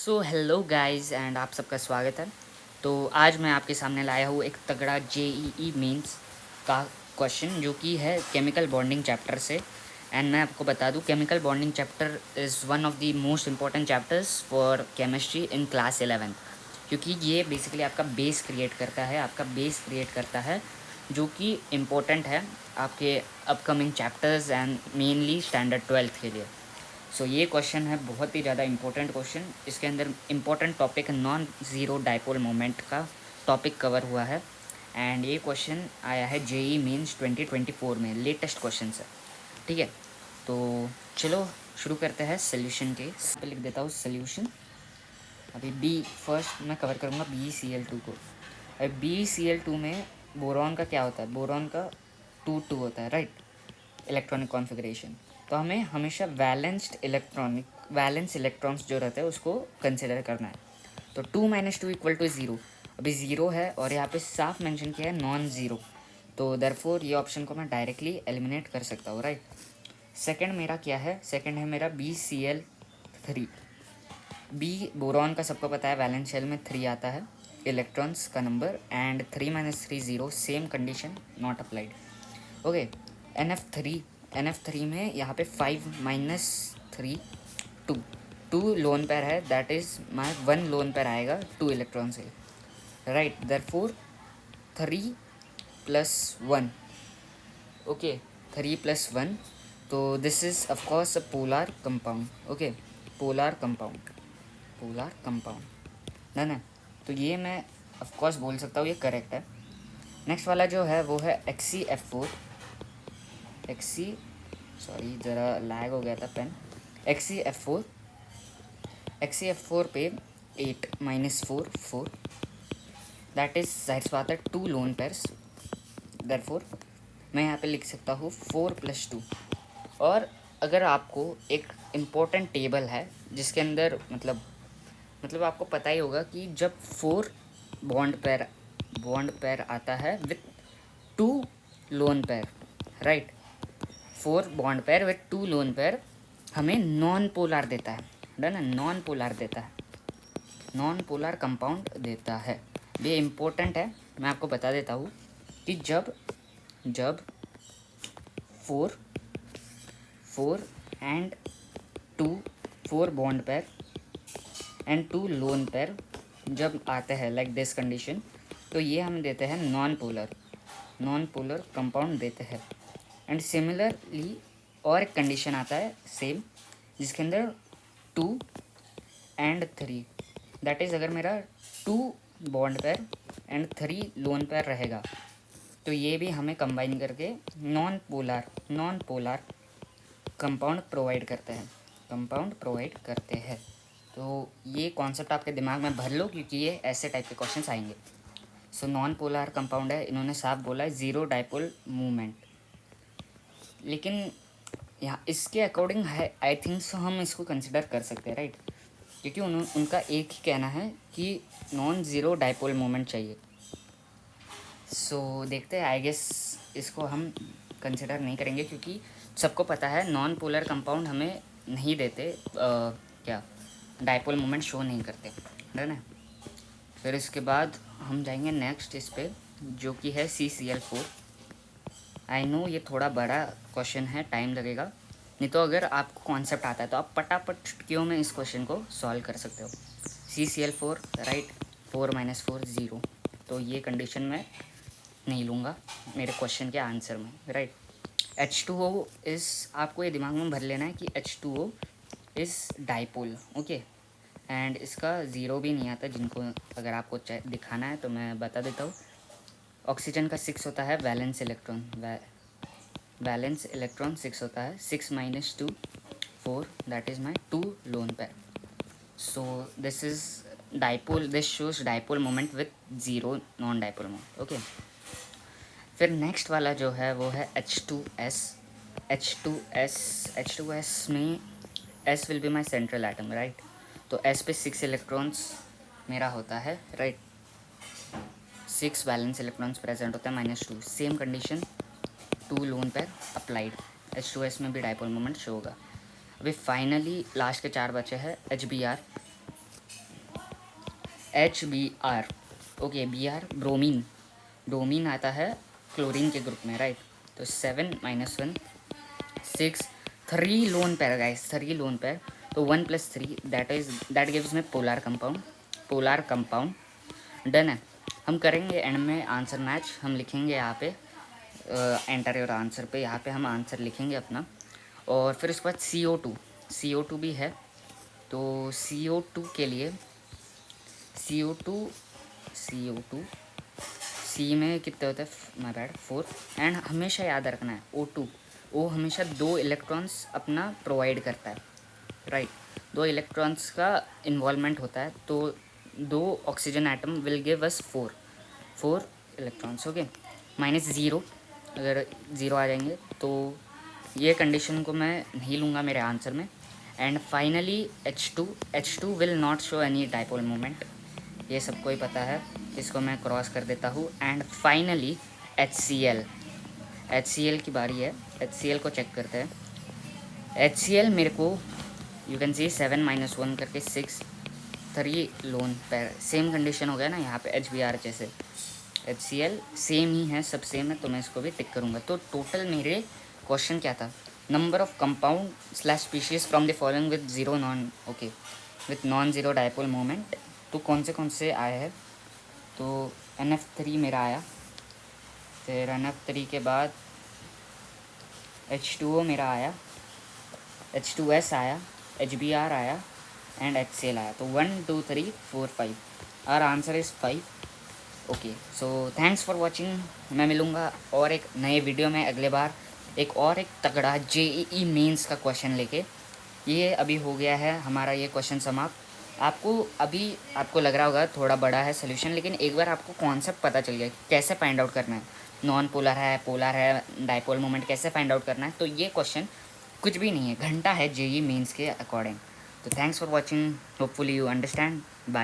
So hello guys and आप सबका स्वागत है। तो आज मैं आपके सामने लाया हूँ एक तगड़ा जेईई मेंस का क्वेश्चन जो कि है केमिकल बॉन्डिंग चैप्टर से। एंड मैं आपको बता दूँ chemical bonding chapter is one of the most important chapters for chemistry in class 11, क्योंकि ये बेसिकली आपका बेस क्रिएट करता है जो कि इम्पोर्टेंट है आपके upcoming chapters and mainly standard 12th के लिए। ये क्वेश्चन है बहुत ही ज़्यादा इंपॉर्टेंट क्वेश्चन। इसके अंदर important topic non zero dipole moment का टॉपिक कवर हुआ है। एंड ये क्वेश्चन आया है जेई मीन्स 2024 में, लेटेस्ट क्वेश्चन है। ठीक है, तो चलो शुरू करते हैं सोल्यूशन के। पे लिख देता हूँ सोल्यूशन। अभी बी फर्स्ट मैं कवर करूँगा BeCl2 को। अभी BeCl2 में बोरॉन का क्या होता है, बोरॉन का 2 होता है, राइट, इलेक्ट्रॉनिक कॉन्फ़िगरेशन। तो हमें हमेशा वैलेंस इलेक्ट्रॉन्स जो रहते हैं उसको कंसिडर करना है। तो 2 - 2 = 0। अभी ज़ीरो है और यहाँ पे साफ मेंशन किया है नॉन ज़ीरो, तो देयरफॉर ये ऑप्शन को मैं डायरेक्टली एलिमिनेट कर सकता हूँ, राइट। सेकंड मेरा क्या है, सेकंड है मेरा BeCl3। बी बोरॉन का सबको पता है, वैलेंस शेल में 3 आता है इलेक्ट्रॉन्स का number, and 3 - 3 0, same condition not applied. Okay, NF3 में यहाँ पे 5 - 3 2 लोन पेयर है, that is my 1 lone pair आएगा 2 इलेक्ट्रॉन से, राइट। देयरफॉर 3 + 1, ओके, 3 + 1, तो this is of course a polar compound. Okay, polar compound ना ना, तो ये मैं ऑफकोर्स बोल सकता हूँ ये करेक्ट है। नेक्स्ट वाला जो है वो है XeF4। एक्सी सॉरी ज़रा लैग हो गया था पेन। XeF4 पे 8 - 4 4, दैट इज़ जाहिर सी बात है 2 लोन पेयर्स। देयरफॉर मैं यहाँ पे लिख सकता हूँ 4 + 2। और अगर आपको एक इम्पोर्टेंट टेबल है जिसके अंदर मतलब आपको पता ही होगा कि जब 4 बॉन्ड पेयर आता है with 2 lone pair, right, 4 bond pair with 2 lone pair हमें नॉन पोलर देता है, डन है, नॉन पोलर कंपाउंड देता है। ये इम्पोर्टेंट है, मैं आपको बता देता हूँ कि जब 4 and 2 4 bond pair and 2 lone pair जब आते हैं लाइक दिस कंडीशन, तो ये हम देते हैं नॉन पोलर कंपाउंड देते हैं। एंड सिमिलरली और एक कंडीशन आता है सेम, जिसके अंदर 2 एंड 3, दैट इज़ अगर मेरा 2 bond pair and 3 lone pair रहेगा तो ये भी हमें कंबाइन करके नॉन पोलर कंपाउंड प्रोवाइड करते हैं। तो ये कॉन्सेप्ट आपके दिमाग में भर लो क्योंकि ये ऐसे टाइप के क्वेश्चंस आएंगे। नॉन पोलर कंपाउंड है, इन्होंने साफ बोला है ज़ीरो डाइपोल मूवमेंट, लेकिन यहाँ इसके अकॉर्डिंग है आई थिंक सो हम इसको कंसिडर कर सकते हैं, राइट, क्योंकि उनका एक ही कहना है कि नॉन ज़ीरो डाइपोल मोमेंट चाहिए। देखते हैं, आई गेस इसको हम कंसिडर नहीं करेंगे क्योंकि सबको पता है नॉन पोलर कंपाउंड हमें नहीं देते, क्या डाइपोल मोमेंट शो नहीं करते, है ना। फिर इसके बाद हम जाएंगे नेक्स्ट इस पे जो कि है CCl4। आई नो ये थोड़ा बड़ा क्वेश्चन है, टाइम लगेगा, नहीं तो अगर आपको कॉन्सेप्ट आता है तो आप पटापट चुटकियों में इस क्वेश्चन को सॉल्व कर सकते हो। CCl4, राइट, 4 - 4 0, तो ये कंडीशन मैं नहीं लूँगा मेरे क्वेश्चन के आंसर में, राइट। H2O इज़, आपको ये दिमाग में भर लेना है कि H2O is dipole, okay. And इसका ज़ीरो भी नहीं आता, जिनको अगर आपको दिखाना है तो मैं बता देता हूँ। ऑक्सीजन का 6 होता है वैलेंस इलेक्ट्रॉन 6 होता है, 6 - 2 4, that is my 2 lone pair. This is dipole, this shows dipole moment with zero non dipole moment, okay. फिर नेक्स्ट वाला जो है वो है H2S में S will be my central atom, right. तो S पे 6 इलेक्ट्रॉन्स मेरा होता है, राइट, 6 वैलेंस इलेक्ट्रॉन्स प्रेजेंट होता है -2, same condition 2 lone pair applied, H2S में भी डाइपोल मोमेंट शो होगा। अभी फाइनली लास्ट के 4 बचे हैं HBr। HBr, okay Br bromine आता है क्लोरीन के ग्रुप में, राइट। तो 7 - 1 6, 3 lone pair guys, 3 lone pair. तो 1 + 3 दैट गिव्स में पोलर कंपाउंड। डन है। हम करेंगे एंड में आंसर मैच, हम लिखेंगे यहाँ पे एंटर योर आंसर पे, यहाँ पे हम आंसर लिखेंगे अपना। और फिर उसके बाद CO2 भी है। तो CO2 के लिए CO2 सी में कितने होते हैं, माय बैड 4। एंड हमेशा याद रखना है O2 वो हमेशा 2 इलेक्ट्रॉन्स अपना प्रोवाइड करता है, राइट। 2 इलेक्ट्रॉन्स का इन्वॉल्वमेंट होता है, तो 2 oxygen atom will give us 4 electrons, okay. -0, अगर 0 आ जाएंगे तो ये कंडीशन को मैं नहीं लूँगा मेरे आंसर में। And finally H2 will not show any dipole moment, ये सबको ही पता है, इसको मैं क्रॉस कर देता हूँ। एंड फाइनली HCl की बारी है। HCl को चेक करते हैं। HCl मेरे को यू कैन सी 7 - 1 करके 6, 3 लोन पेयर, सेम कंडीशन हो गया ना यहाँ पे HBr जैसे। HCl सेम ही है, सब सेम है, तो मैं इसको भी टिक करूँगा। तो टोटल मेरे क्वेश्चन क्या था, number of compound / species from the following with with non zero dipole moment. तो कौन से आए हैं, तो NF3 मेरा आया, फिर NF3 के बाद H2O मेरा आया, H2S आया, HBr आया एंड HCl आया। तो 1 2 3 4 5, our answer is 5, okay. So thanks for watching. मैं मिलूँगा और एक नए वीडियो में अगले बार, एक तगड़ा JEE मेंस का क्वेश्चन लेके। ये अभी हो गया है हमारा ये क्वेश्चन समाप्त। आपको लग रहा होगा थोड़ा बड़ा है सोल्यूशन, लेकिन एक बार आपको कॉन्सेप्ट पता चल गया कैसे फाइंड आउट करना है, नॉन पोलर है, पोलर है, डाइपोल मोमेंट कैसे फाइंड आउट करना है, तो ये क्वेश्चन कुछ भी नहीं है, घंटा है JEE मेंस के अकॉर्डिंग। तो thanks for watching, hopefully you understand, bye.